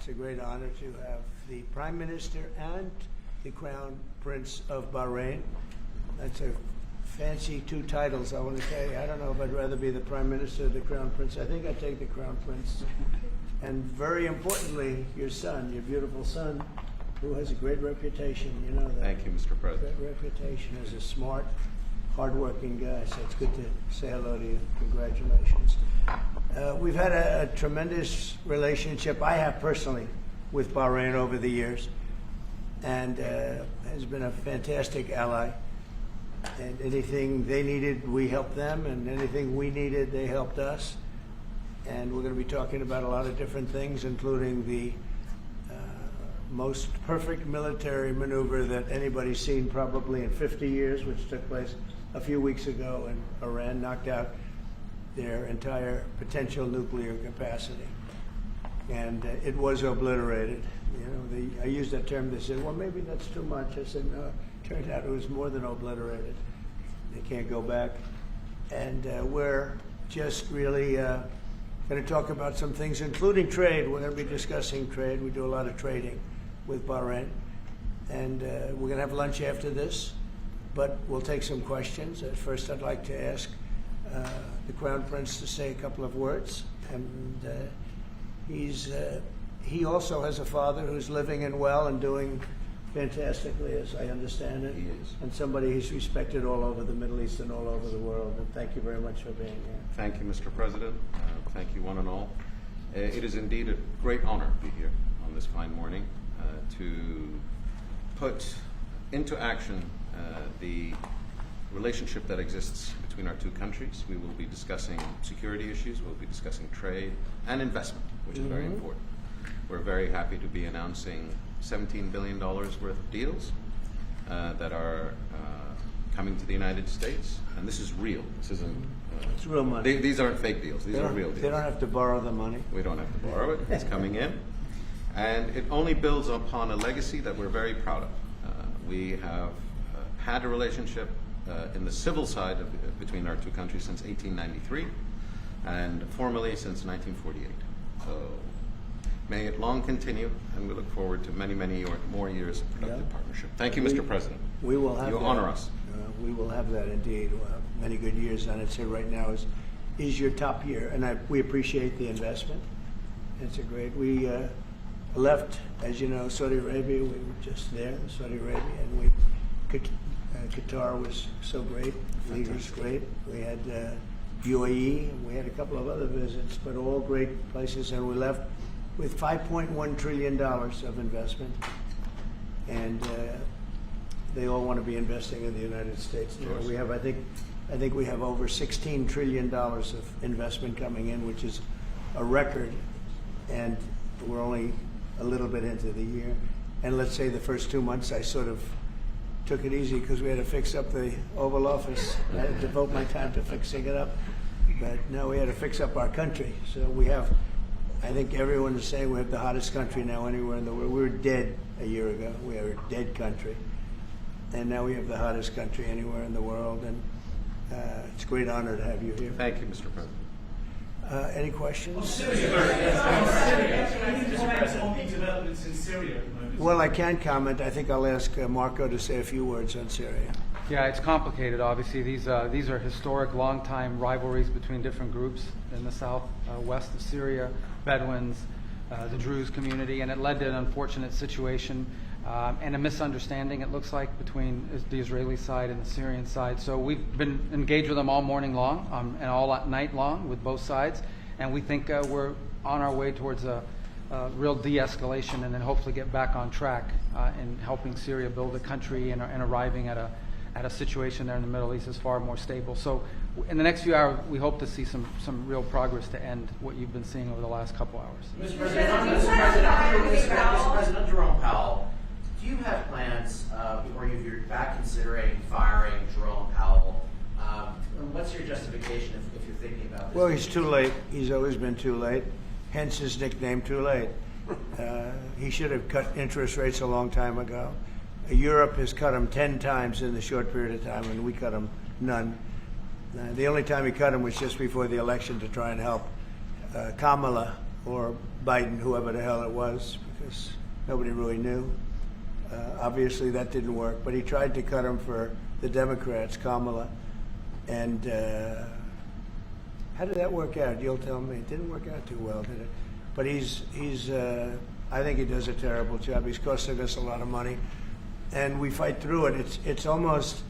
It's a great honor to have the Prime Minister and the Crown Prince of Bahrain. That's a fancy two titles, I want to tell you. I don't know if I'd rather be the Prime Minister or the Crown Prince. I think I'd take the Crown Prince. And very importantly, your son, your beautiful son, who has a great reputation. You know that. Thank you, Mr. President. Great reputation as a smart, hardworking guy. So it's good to say hello to you. Congratulations. We've had a tremendous relationship, I have personally, with Bahrain over the years, and has been a fantastic ally. And anything they needed, we helped them, and anything we needed, they helped us. And we're going to be talking about a lot of different things, including the most perfect military maneuver that anybody's seen probably in 50 years, which took place a few weeks ago in Iran, knocked out their entire potential nuclear capacity. And it was obliterated. You know, I used that term. They said, well, maybe that's too much. I said, no, it turned out it was more than obliterated. They can't go back. And we're just really going to talk about some things, including trade. We're going to be discussing trade. We do a lot of trading with Bahrain. And we're going to have lunch after this, but we'll take some questions. At first, I'd like to ask the Crown Prince to say a couple of words. And he also has a father who's living and well and doing fantastically, as I understand it. He is. And somebody who's respected all over the Middle East and all over the world. And thank you very much for being here. Thank you, Mr. President. Thank you, one and all. It is indeed a great honor to be here on this fine morning to put into action the relationship that exists between our two countries. We will be discussing security issues, we'll be discussing trade and investment, which is very important. We're very happy to be announcing $17 billion worth of deals that are coming to the United States, and this is real. This isn't. It's real money. These aren't fake deals. These are real deals. They don't have to borrow the money. We don't have to borrow it. It's coming in, and it only builds upon a legacy that we're very proud of. We have had a relationship in the civil side between our two countries since 1893, and formally since 1948. So may it long continue, and we look forward to many, many more years of productive partnership. Thank you, Mr. President. We will have you that. honor us. We will have that indeed. Many good years, and I'd say right now is your top year, and we appreciate the investment. It's a great. We left, as you know, Saudi Arabia. We were just there in Saudi Arabia, and Qatar was so great. Leaders great. We had UAE, and we had a couple of other visits, but all great places, and we left with $5.1 trillion of investment, and they all want to be investing in the United States. We have, I think we have over $16 trillion of investment coming in, which is a record, and we're only a little bit into the year. And let's say the first 2 months I sort of took it easy because we had to fix up the Oval Office. I had to devote my time to fixing it up, but now we had to fix up our country. So we have, I think everyone is saying we have the hottest country now anywhere in the world. We were dead a year ago. We are a dead country. And now we have the hottest country anywhere in the world. And it's a great honor to have you here. Thank you, Mr. President. Any questions? Developments in Syria at the moment. Well, I can comment. I think I'll ask Marco to say a few words on Syria. Yeah, it's complicated, obviously. These are historic, long-time rivalries between different groups in the south-west of Syria, Bedouins, the Druze community, and it led to an unfortunate situation and a misunderstanding, it looks like, between the Israeli side and the Syrian side. So we've been engaged with them all morning long and all night long with both sides, and we think we're on our way towards a real de-escalation and then hopefully get back on track in helping Syria build a country and arriving at a situation there in the Middle East is far more stable. So in the next few hours, we hope to see some real progress to end what you've been seeing over the last couple hours. Mr. President Jerome Powell, do you have plans, or you're back considering firing Jerome Powell? What's your justification if you're thinking about this? Well, he's too late. He's always been too late, hence his nickname, Too Late. He should have cut interest rates a long time ago. Europe has cut them 10 times in the short period of time, and we cut them none. The only time he cut them was just before the election to try and help Kamala or Biden, whoever the hell it was, because nobody really knew. Obviously, that didn't work, but he tried to cut him for the Democrats, Kamala. And how did that work out? You'll tell me. It didn't work out too well, did it? But I think he does a terrible job. He's costing us a lot of money, and we fight through it. It's almost,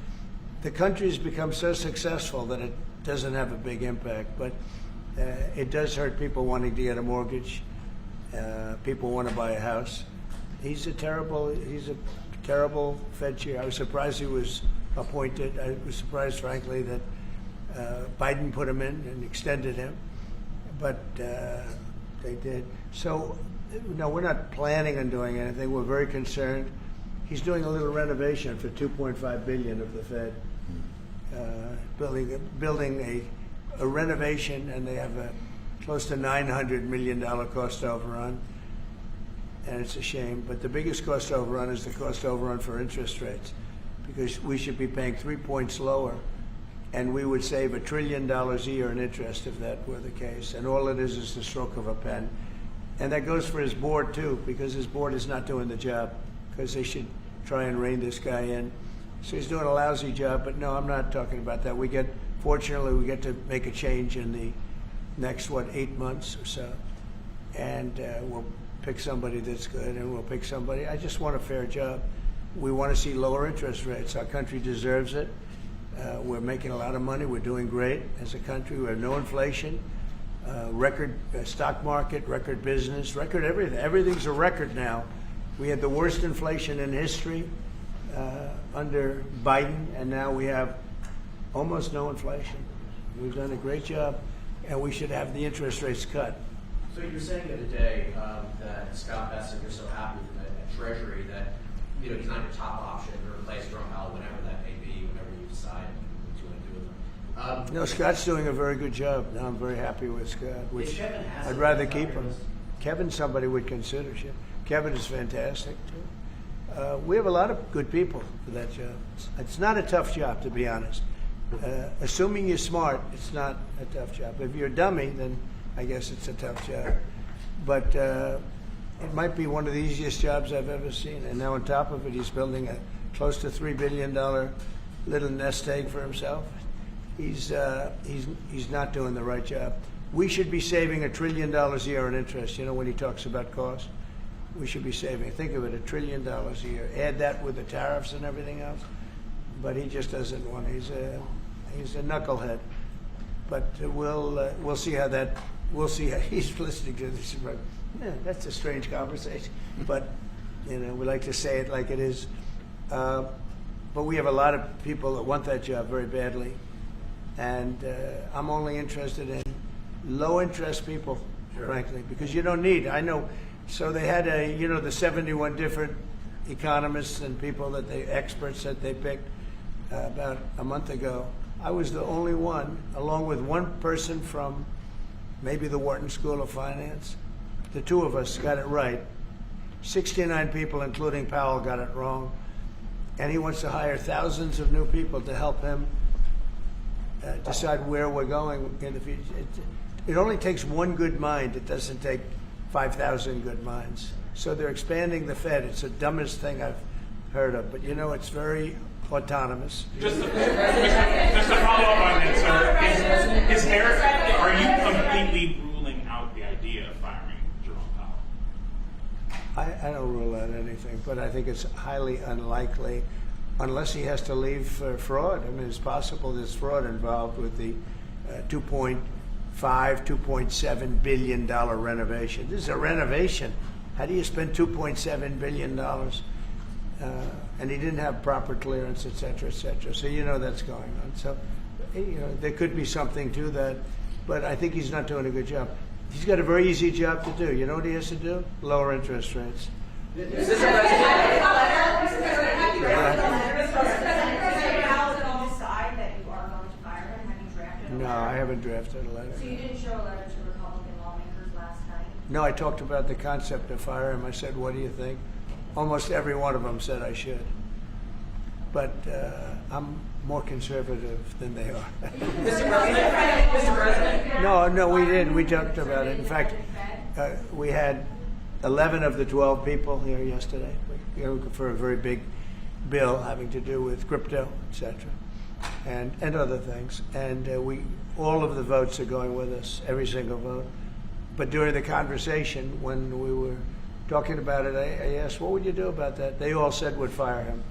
the country's become so successful that it doesn't have a big impact, but it does hurt people wanting to get a mortgage. People want to buy a house. He's a terrible Fed chair. I was surprised he was appointed. I was surprised, frankly, that Biden put him in and extended him, but they did. So, no, we're not planning on doing anything. We're very concerned. He's doing a little renovation for $2.5 billion of the Fed, building a renovation, and they have a close to $900 million cost overrun, and it's a shame. But the biggest cost overrun is the cost overrun for interest rates, because we should be paying 3 points lower, and we would save $1 trillion a year in interest if that were the case. And all it is the stroke of a pen. And that goes for his board, too, because his board is not doing the job, because they should try and rein this guy in. So he's doing a lousy job, but no, I'm not talking about that. Fortunately, we get to make a change in the next, 8 months or so. And we'll pick somebody that's good, and we'll pick somebody. I just want a fair job. We want to see lower interest rates. Our country deserves it. We're making a lot of money. We're doing great as a country. We have no inflation, record stock market, record business, record everything. Everything's a record now. We had the worst inflation in history under Biden, and now we have almost no inflation. We've done a great job, and we should have the interest rates cut. So you were saying the other day that Scott Bessent, you're so happy with the Treasury that he's not your top option to replace Jerome Powell, whatever that may be, whenever you decide what you want to do with him. No, Scott's doing a very good job. No, I'm very happy with Scott, which I'd rather keep him. Kevin's somebody we'd consider. Kevin is fantastic, too. We have a lot of good people for that job. It's not a tough job, to be honest. Assuming you're smart, it's not a tough job. If you're a dummy, then I guess it's a tough job. But it might be one of the easiest jobs I've ever seen. And now on top of it, he's building a close to $3 billion little nest egg for himself. He's not doing the right job. We should be saving $1 trillion a year in interest. When he talks about cost, we should be saving. Think of it, $1 trillion a year. Add that with the tariffs and everything else. But he just doesn't want. He's a knucklehead. But we'll see how that. We'll see how he's listening to this. Yeah, that's a strange conversation. But we like to say it like it is. But we have a lot of people that want that job very badly, and I'm only interested in low interest people, frankly, because you don't need. I know. So they had the 71 different economists and people experts that they picked about a month ago. I was the only one, along with one person from maybe the Wharton School of Finance. The two of us got it right. 69 people, including Powell, got it wrong. And he wants to hire thousands of new people to help him decide where we're going in the future. It only takes one good mind. It doesn't take 5,000 good minds. So they're expanding the Fed. It's the dumbest thing I've heard of. But it's very autonomous. Just to follow up on that, sir, are you completely ruling out the idea of firing Jerome Powell? I don't rule out anything, but I think it's highly unlikely unless he has to leave for fraud. I mean, it's possible there's fraud involved with the $2.7 billion renovation. This is a renovation. How do you spend $2.7 billion? And he didn't have proper clearance, et cetera, et cetera. So that's going on. So there could be something to that, but I think he's not doing a good job. He's got a very easy job to do. You know what he has to do? Lower interest rates. No, I haven't drafted a letter. So you didn't show a letter to Republican lawmakers last night? No, I talked about the concept of fire him. I said, what do you think? Almost every one of them said I should. But I'm more conservative than they are. Mr. President? No, we didn't. We talked about it. In fact, We had 11 of the 12 people here yesterday for a very big bill having to do with crypto, etc., and other things. And all of the votes are going with us, every single vote. But during the conversation, when we were talking about it, I asked, what would you do about that? They all said would fire him.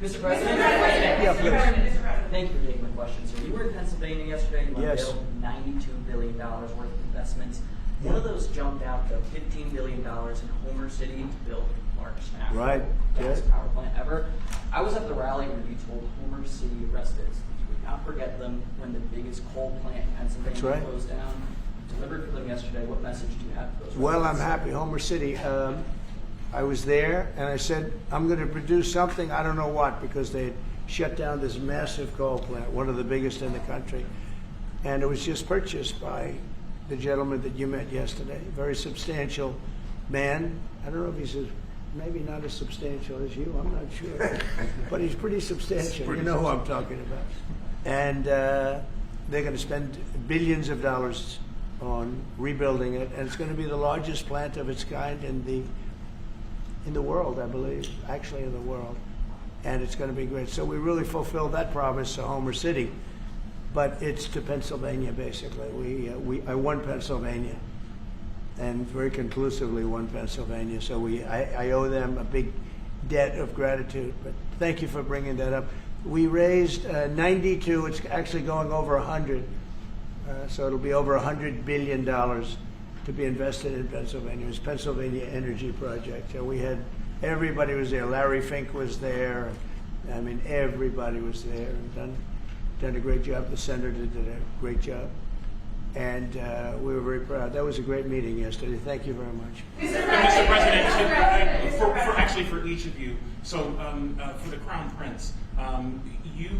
Mr. President? Yeah, please. Thank you for taking my questions. So you were in Pennsylvania yesterday. You Yes. unveiled $92 billion worth of investments. One of those jumped out to $15 billion in Homer City to build the largest natural Right, gas yeah. power plant ever. I was at the rally where you told Homer City residents that you would not forget them when the biggest coal plant in Pennsylvania That's right. closed down. Delivered for them yesterday. What message do you have for those Well, I'm residents? happy. Homer City. I was there, and I said, I'm going to produce something, I don't know what, because they had shut down this massive coal plant, one of the biggest in the country. And it was just purchased by the gentleman that you met yesterday, very substantial man. I don't know if he's maybe not as substantial as you, I'm not sure. But he's pretty substantial. You know who I'm talking about. And they're going to spend billions of dollars on rebuilding it, and it's going to be the largest plant of its kind in the world, I believe, actually in the world, and it's going to be great. So we really fulfilled that promise to Homer City, but it's to Pennsylvania basically. I won Pennsylvania, and very conclusively won Pennsylvania. So I owe them a big debt of gratitude. But thank you for bringing that up. We raised 92. It's actually going over 100. So it'll be over $100 billion to be invested in Pennsylvania. It's Pennsylvania Energy Project. And we had, everybody was there. Larry Fink was there. I mean, everybody was there and done a great job. The senator did a great job. And we were very proud. That was a great meeting yesterday. Thank you very much. Mr. President, for each of you, so for the Crown Prince, are you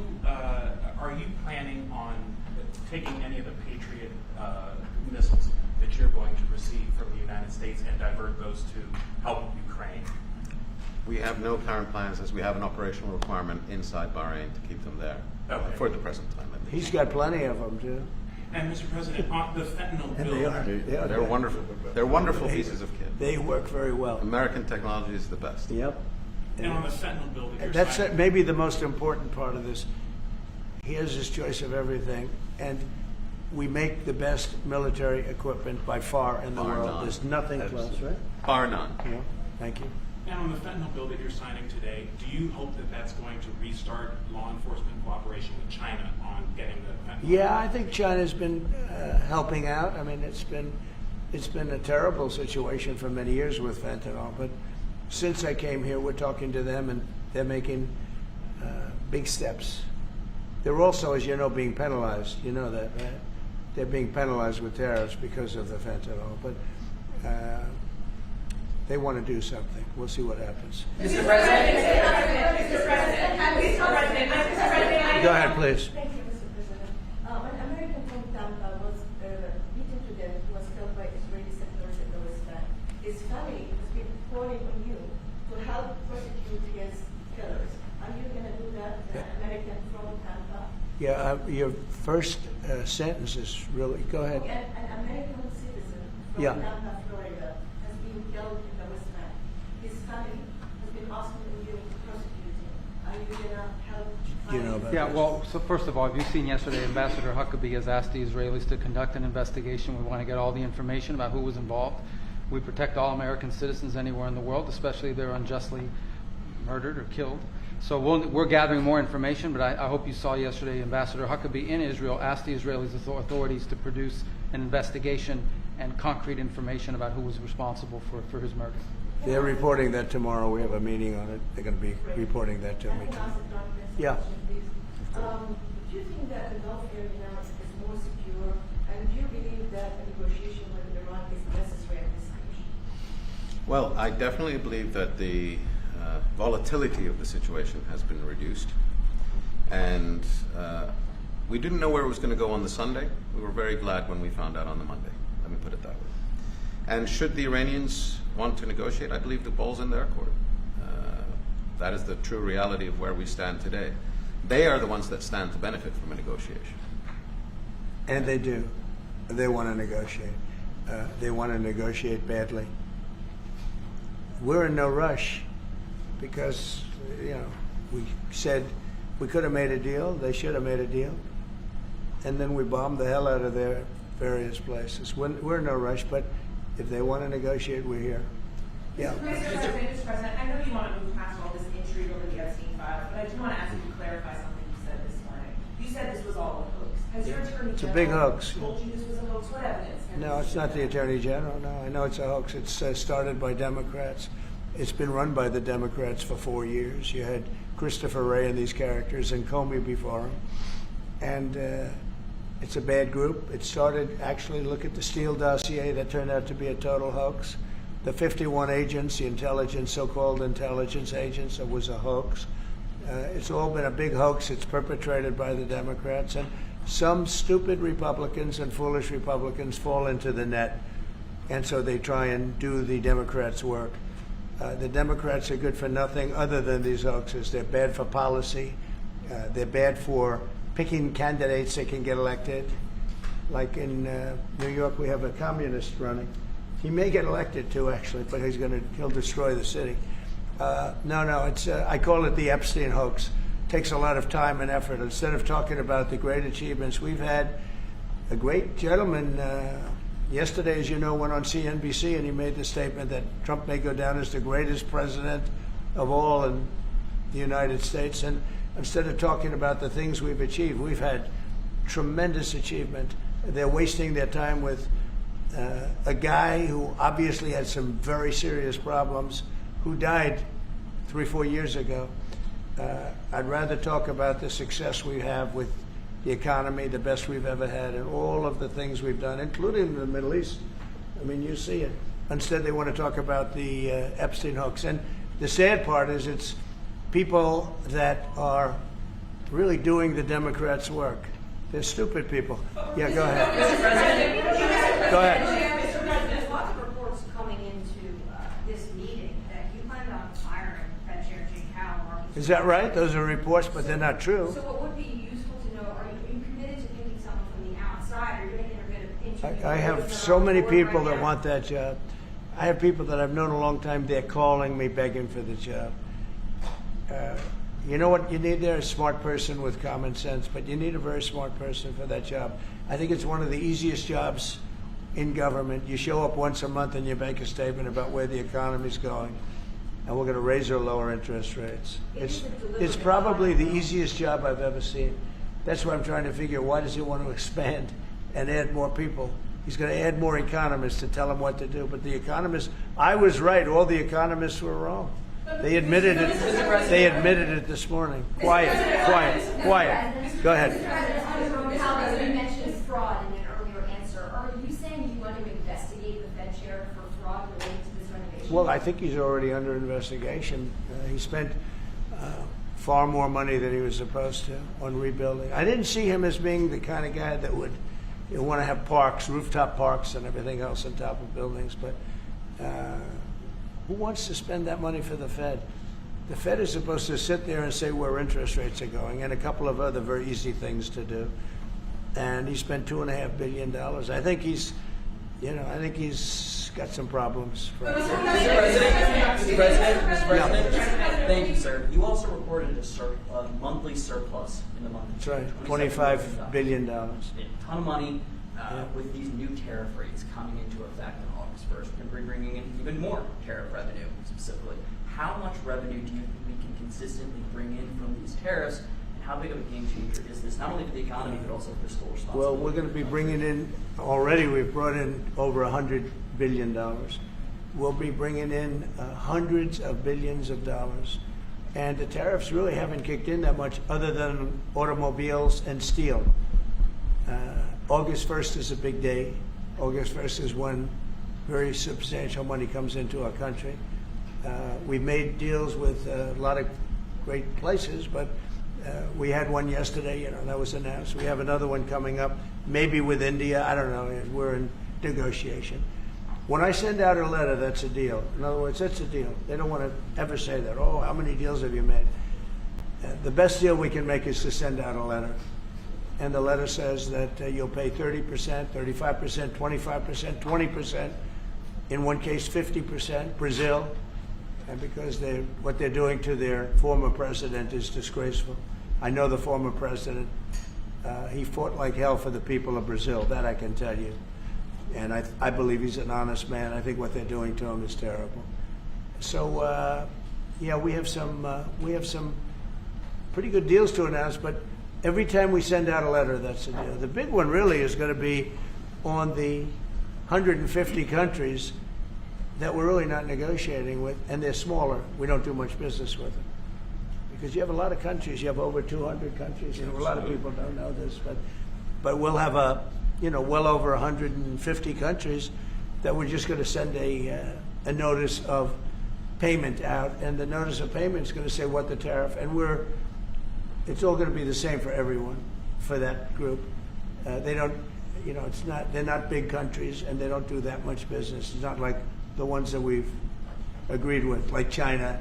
planning on taking any of the Patriot missiles that you're going to receive from the United States and divert those to help Ukraine? We have no current plans, as we have an operational requirement inside Bahrain to keep them there for the present time. At least. He's got plenty of them, too. And Mr. President, on the fentanyl And bill, they are. They're wonderful. They're wonderful pieces of kit. They work very well. American technology is the best. Yep. and on the fentanyl bill that you're That's signing, maybe the most important part of this. He has his choice of everything, and we make the best military equipment by far in the Bar world. none. There's nothing close, right? Bar none. Yeah. Thank you. and on the fentanyl bill that you're signing today, do you hope that that's going to restart law enforcement cooperation with China on getting the fentanyl? Yeah, I think China's been helping out. I mean, it's been a terrible situation for many years with fentanyl, but since I came here, we're talking to them, and they're making big steps. They're also, as you know, being penalized. You know that, right? They're being penalized with tariffs because of the fentanyl, but they want to do something. We'll see what happens. Mr. President? Go ahead, please. Thank you, Mr. President. An American from Tampa was beaten to death, was killed by Israeli settlers in the West Bank. His family has been calling on you to help prosecute his killers. Are you going to do that, American from Tampa? Yeah, your first sentence is really. Go ahead. An American citizen from Yeah. Tampa, Florida, has been killed in the West Bank. His family has been asking you to prosecute him. Are you going to help? You know about Yeah, this. well, so first of all, have you seen yesterday, Ambassador Huckabee has asked the Israelis to conduct an investigation. We want to get all the information about who was involved. We protect all American citizens anywhere in the world, especially if they're unjustly murdered or killed. So we're gathering more information, but I hope you saw yesterday Ambassador Huckabee in Israel asked the Israeli authorities to produce an investigation and concrete information about who was responsible for his murder. They're reporting that tomorrow. We have a meeting on it. They're going to be reporting that to me. I can ask a non-press Yeah. question, please. Do you think that the Gulf area now is more secure, and do you believe that a negotiation with Iran is necessary at this stage? Well, I definitely believe that the volatility of the situation has been reduced. And we didn't know where it was going to go on the Sunday. We were very glad when we found out on the Monday. Let me put it that way. And should the Iranians want to negotiate, I believe the ball's in their court. That is the true reality of where we stand today. They are the ones that stand to benefit from a negotiation. And they do. They want to negotiate. they want to negotiate badly. We're in no rush because, we said we could have made a deal. They should have made a deal. And then we bombed the hell out of their various places. We're in no rush, but if they want to negotiate, we're here. Yeah. Mr. President, I know you want to move past all this intrigue over the Epstein files, but I do want to ask you to clarify something you said this morning. You said this was all a hoax. Has your Attorney It's a General big hoax. told you this was a hoax? What evidence? No, it's not the Attorney General. No, I know it's a hoax. It's started by Democrats. It's been run by the Democrats for 4 years. You had Christopher Wray and these characters and Comey before him. And it's a bad group. It started, actually, look at the Steele dossier that turned out to be a total hoax. The 51 agents, the intelligence, so-called intelligence agents, it was a hoax. It's all been a big hoax. It's perpetrated by the Democrats. And some stupid Republicans and foolish Republicans fall into the net. And so they try and do the Democrats' work. The Democrats are good for nothing other than these hoaxes. They're bad for policy. They're bad for picking candidates that can get elected. Like in New York, we have a communist running. He may get elected too, actually, but he'll destroy the city. No, it's I call it the Epstein hoax. It takes a lot of time and effort. Instead of talking about the great achievements, we've had a great gentleman. Yesterday, as you know, went on CNBC and he made the statement that Trump may go down as the greatest president of all in the United States. And instead of talking about the things we've achieved, we've had tremendous achievement. They're wasting their time with a guy who obviously had some very serious problems, who died 3-4 years ago. I'd rather talk about the success we have with the economy, the best we've ever had, and all of the things we've done, including the Middle East. I mean, you see it. Instead, they want to talk about the Epstein hoax. And the sad part is it's people that are really doing the Democrats' work. They're stupid people. Yeah, go ahead. Go ahead. Mr. President, there's lots of reports coming into this meeting that you planned on firing Fed Chair Jay Powell. Is that right? Those are reports, but they're not true. So what would be useful to know, are you committed to picking someone from the outside? Are you going to interview? I have so many people that want that job. I have people that I've known a long time. They're calling me, begging for the job. You know what you need there? A smart person with common sense, but you need a very smart person for that job. I think it's one of the easiest jobs in government. You show up once a month and you make a statement about where the economy's going, and we're going to raise or lower interest rates. It's probably the easiest job I've ever seen. That's why I'm trying to figure, why does he want to expand and add more people? He's going to add more economists to tell him what to do. But the economists, I was right. All the economists were wrong. They admitted it. They admitted it this morning. Quiet. Go ahead. You mentioned fraud in an earlier answer. Are you saying you want to investigate the Fed chair for fraud related to this renovation? Well, I think he's already under investigation. He spent far more money than he was supposed to on rebuilding. I didn't see him as being the kind of guy that would want to have parks, rooftop parks, and everything else on top of buildings. But who wants to spend that money for the Fed? The Fed is supposed to sit there and say where interest rates are going, and a couple of other very easy things to do. And he spent $2.5 billion. I think he's got some problems. Mr. President, thank you, sir. You also reported a monthly surplus in the month. That's right, $25 billion. A ton of money with these new tariff rates coming into effect on August 1st. We're bringing in even more tariff revenue, specifically. How much revenue do you think we can consistently bring in from these tariffs? And how big of a game changer is this, not only for the economy, but also for fiscal responsibility? Well, we're going to be bringing in, already we've brought in over $100 billion. We'll be bringing in hundreds of billions of dollars. And the tariffs really haven't kicked in that much other than automobiles and steel. August 1st is a big day. August 1st is when very substantial money comes into our country. We've made deals with a lot of great places, but we had one yesterday, that was announced. We have another one coming up, maybe with India. I don't know. We're in negotiation. When I send out a letter, that's a deal. In other words, that's a deal. They don't want to ever say that. Oh, how many deals have you made? The best deal we can make is to send out a letter. and the letter says that you'll pay 30%, 35%, 25%, 20%, in one case 50%, Brazil, and because what they're doing to their former president is disgraceful. I know the former president, he fought like hell for the people of Brazil, that I can tell you. And I believe he's an honest man. I think what they're doing to him is terrible. So, yeah, we have some pretty good deals to announce, but every time we send out a letter, that's a deal. The big one really is going to be on the 150 countries that we're really not negotiating with, and they're smaller. We don't do much business with them. Because you have a lot of countries. You have over 200 countries. You know, a lot of people don't know this, but we'll have well over 150 countries that we're just going to send a notice of payment out, and the notice of payment is going to say what the tariff, and it's all going to be the same for everyone, for that group. They don't, they're not big countries, and they don't do that much business. It's not like the ones that we've agreed with, like China,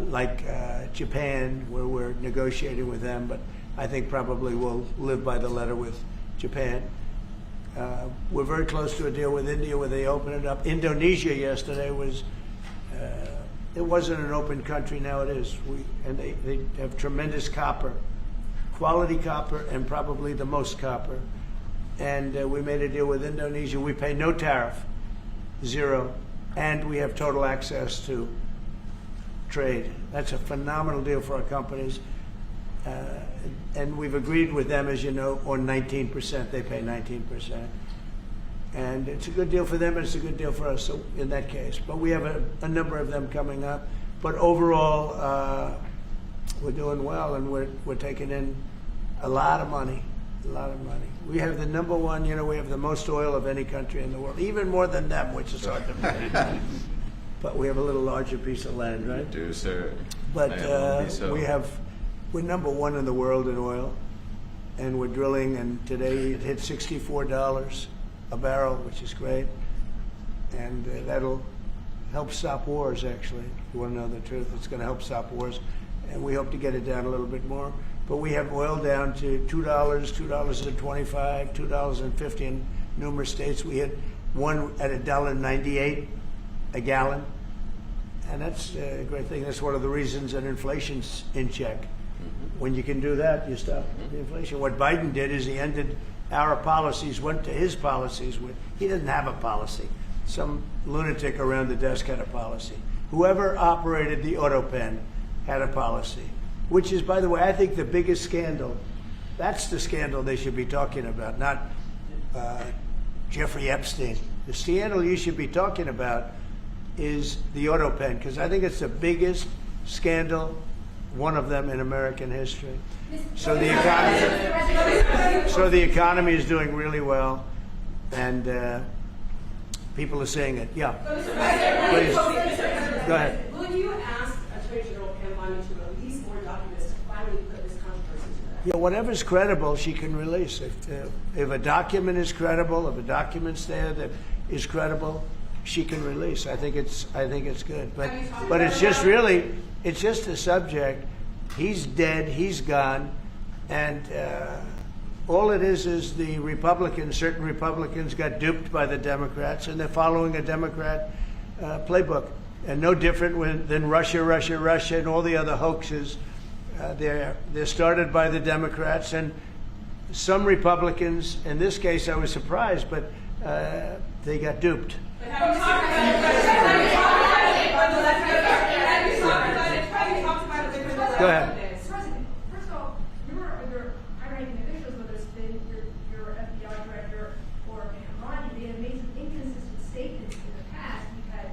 like Japan, where we're negotiating with them, but I think probably we'll live by the letter with Japan. We're very close to a deal with India where they open it up. Indonesia yesterday it wasn't an open country, now it is. And they have tremendous copper, quality copper, and probably the most copper. And we made a deal with Indonesia. We pay no tariff, zero, and we have total access to trade. That's a phenomenal deal for our companies. And we've agreed with them, as you know, on 19%. They pay 19%. And it's a good deal for them, and it's a good deal for us in that case. But we have a number of them coming up. But overall, we're doing well, and we're taking in a lot of money, a lot of money. We have the number one, we have the most oil of any country in the world, even more than them, which is hard to believe. But we have a little larger piece of land, right? You do, sir. But so. we're number one in the world in oil, and we're drilling, and today it hit $64 a barrel, which is great, and that'll help stop wars, actually. If you want to know the truth, it's going to help stop wars, and we hope to get it down a little bit more. But we have oil down to $2, $2.25, $2.50 in numerous states. We hit one at $1.98 a gallon, and that's a great thing. That's one of the reasons that inflation's in check. When you can do that, you stop the inflation. What Biden did is he ended our policies, went to his policies. He didn't have a policy. Some lunatic around the desk had a policy. Whoever operated the auto pen had a policy, which is, by the way, I think the biggest scandal. That's the scandal they should be talking about, not Jeffrey Epstein. The scandal you should be talking about is the auto pen, because I think it's the biggest scandal, one of them in American history. So the economy is doing really well, and people are saying it. Yeah. Please. Go ahead. Will you ask Attorney General Hamad to release more documents to finally put this controversy to rest? Yeah, whatever's credible, she can release. If a document is credible, if a document's there that is credible, she can release. I think it's good. But it's just a subject. He's dead. He's gone, and all it is the Republicans. Certain Republicans got duped by the Democrats, and they're following a Democrat playbook, and no different than Russia, and all the other hoaxes. They're started by the Democrats, and some Republicans. In this case, I was surprised, but they got duped. Go ahead. President, first of all, you were under high-ranking officials, whether it's been your FBI director or Hamad, they have made some inconsistent statements in the past.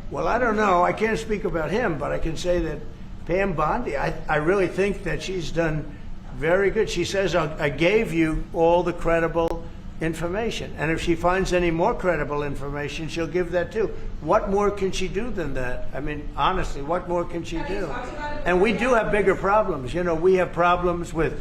Well, I don't know. I can't speak about him, but I can say that Pam Bondi, I really think that she's done very good. She says, I gave you all the credible information. And if she finds any more credible information, she'll give that too. What more can she do than that? I mean, honestly, what more can she do? And we do have bigger problems. We have problems with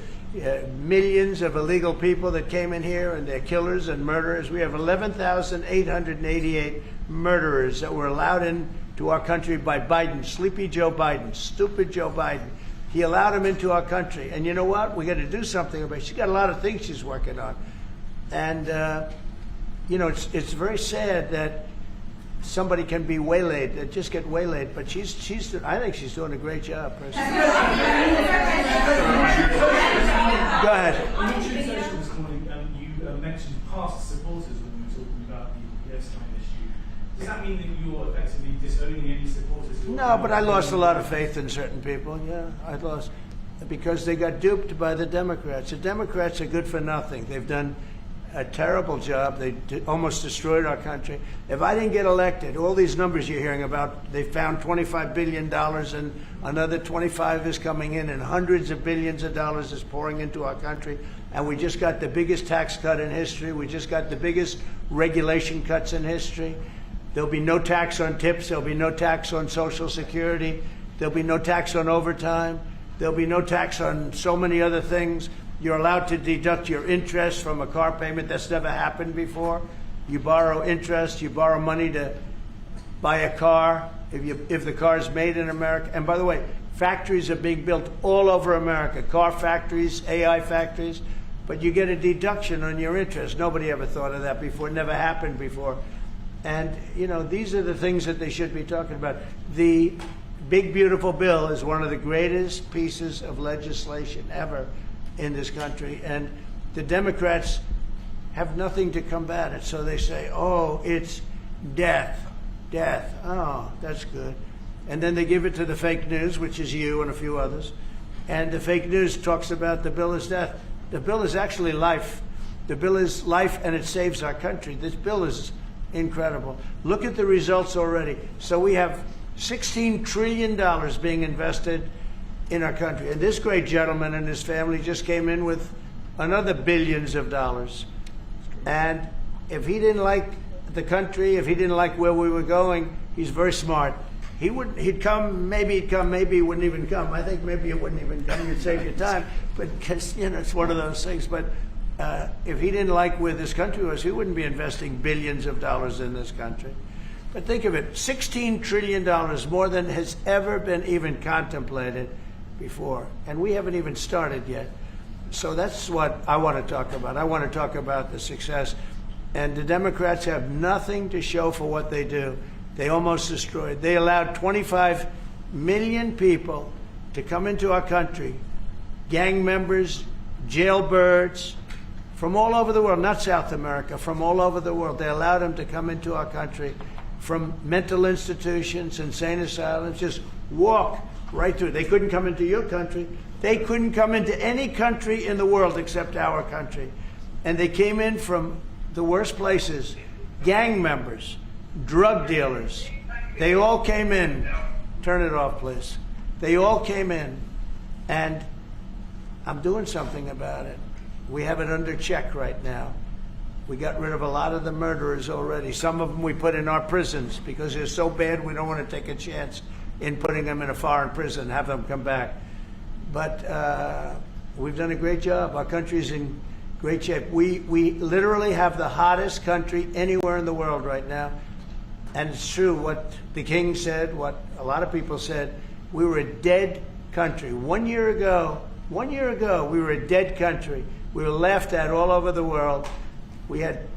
millions of illegal people that came in here, and they're killers and murderers. We have 11,888 murderers that were allowed into our country by Biden, sleepy Joe Biden, stupid Joe Biden. He allowed him into our country. And you know what? We got to do something about it. She's got a lot of things she's working on. And, you know, it's very sad that somebody can be waylaid, just get waylaid. But I think she's doing a great job, personally. Go ahead. In your presentation this morning, you mentioned past supporters when you were talking about the airline issue. Does that mean that you're effectively disowning any supporters? No, but I lost a lot of faith in certain people. Yeah, I lost because they got duped by the Democrats. The Democrats are good for nothing. They've done a terrible job. They almost destroyed our country. If I didn't get elected, all these numbers you're hearing about, they found $25 billion and another 25 is coming in and hundreds of billions of dollars is pouring into our country. And we just got the biggest tax cut in history. We just got the biggest regulation cuts in history. There'll be no tax on tips. There'll be no tax on Social Security. There'll be no tax on overtime. There'll be no tax on so many other things. You're allowed to deduct your interest from a car payment. That's never happened before. You borrow interest. You borrow money to buy a car if the car is made in America. And by the way, factories are being built all over America. Car factories, AI factories. But you get a deduction on your interest. Nobody ever thought of that before. It never happened before. And, you know, these are the things that they should be talking about. The big, beautiful bill is one of the greatest pieces of legislation ever in this country. And the Democrats have nothing to combat it. So they say, oh, it's death. Death. Oh, that's good. And then they give it to the fake news, which is you and a few others. And the fake news talks about the bill is death. The bill is actually life. The bill is life, and it saves our country. This bill is incredible. Look at the results already. So we have $16 trillion being invested in our country. And this great gentleman and his family just came in with another billions of dollars. And if he didn't like the country, if he didn't like where we were going, he's very smart. He'd come, maybe he wouldn't even come. I think maybe he wouldn't even come. You'd save your time. But, because, you know, it's one of those things. But if he didn't like where this country was, he wouldn't be investing billions of dollars in this country. But think of it, $16 trillion, more than has ever been even contemplated before. And we haven't even started yet. So that's what I want to talk about. I want to talk about the success. And the Democrats have nothing to show for what they do. They almost destroyed. They allowed 25 million people to come into our country, gang members, jailbirds, from all over the world, not South America, from all over the world. They allowed them to come into our country from mental institutions, insane asylums, just walk right through. They couldn't come into your country. They couldn't come into any country in the world except our country. And they came in from the worst places, gang members, drug dealers. They all came in. Turn it off, please. They all came in. And I'm doing something about it. We have it under check right now. We got rid of a lot of the murderers already. Some of them we put in our prisons because they're so bad we don't want to take a chance in putting them in a foreign prison, have them come back. But we've done a great job. Our country's in great shape. We literally have the hottest country anywhere in the world right now. And it's true what the king said, what a lot of people said. We were a dead country. 1 year ago, we were a dead country. We were laughed at all over the world. We had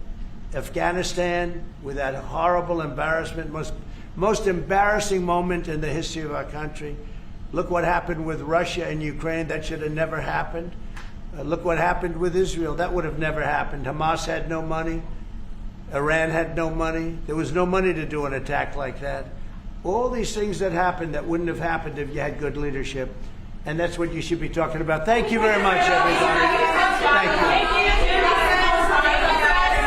Afghanistan with that horrible embarrassment, most embarrassing moment in the history of our country. Look what happened with Russia and Ukraine. That should have never happened. Look what happened with Israel. That would have never happened. Hamas had no money. Iran had no money. There was no money to do an attack like that. All these things that happened that wouldn't have happened if you had good leadership. And that's what you should be talking about. Thank you very much, everybody. Thank you.